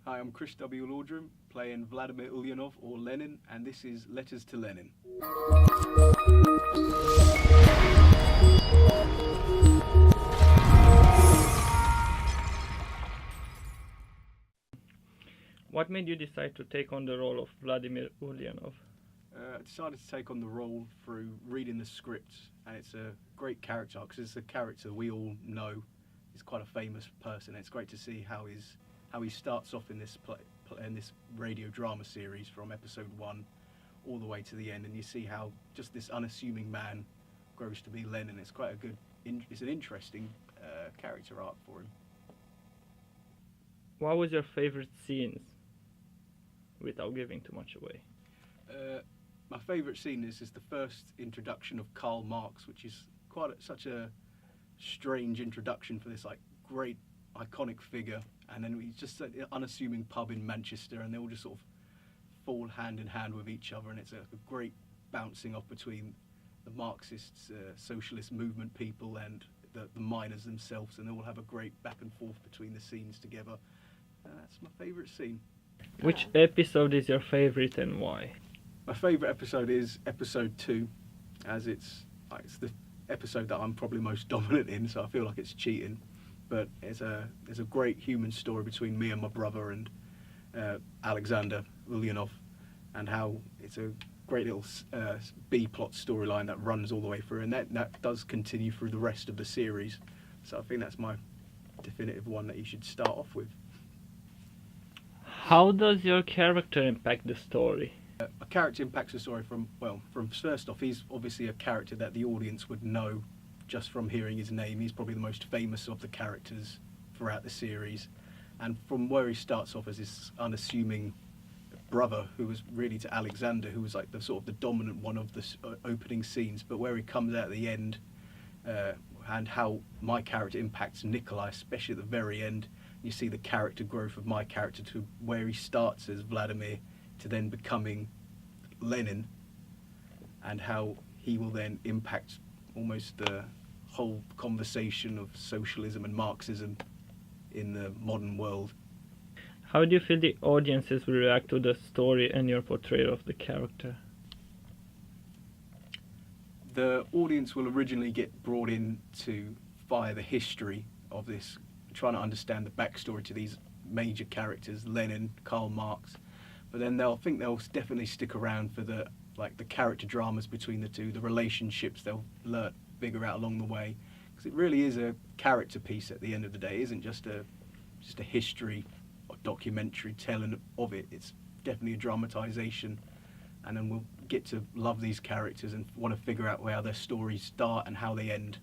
Hi, I'm Kris Laudrum, playing Vladamir Ulyanov, or Lenin, and this is Letters to Lenin. What made you decide to take on the role of Vladimir Ulyanov? I decided to take on the role through reading the script, and it's a great character because it's a character we all know. He's quite a famous person. It's great to see how he starts off in this this radio drama series from episode 1 all the way to the end, and you see how just this unassuming man grows to be Lenin. It's quite a good, it's an interesting character arc for him. What was your favorite scenes, without giving too much away? My favourite scene is the first introduction of Karl Marx, which is such a strange introduction for this great iconic figure, and then he's just an unassuming pub in Manchester, and they all just sort of fall hand in hand with each other, and it's a great bouncing off between the Marxist socialist movement people and the miners themselves, and they all have a great back and forth between the scenes together. That's my favourite scene. Which episode is your favourite and why? My favourite episode is episode 2, as it's the episode that I'm probably most dominant in, so I feel like it's cheating. But there's a great human story between me and my brother and Alexander Ulyanov, and how it's a great little B-plot storyline that runs all the way through, and that does continue through the rest of the series. So I think that's my definitive one that you should start off with. How does your character impact the story? A character impacts the story from first off, he's obviously a character that the audience would know just from hearing his name. He's probably the most famous of the characters throughout the series, and from where he starts off as this unassuming brother who was really to Alexander, who was like the sort of the dominant one of the opening scenes, but where he comes out at the end, and how my character impacts Nikolai, especially at the very end. You see the character growth of my character to where he starts as Vladimir to then becoming Lenin, and how he will then impact almost the whole conversation of socialism and Marxism in the modern world. How do you feel the audiences will react to the story and your portrayal of the character? The audience will originally get brought in via the history of this, trying to understand the backstory to these major characters, Lenin, Karl Marx, but then they'll definitely stick around for the character dramas between the two, the relationships they'll figure out along the way, because it really is a character piece at the end of the day. It isn't just a history or documentary telling of it. It's definitely a dramatization, and then we'll get to love these characters and want to figure out where their stories start and how they end.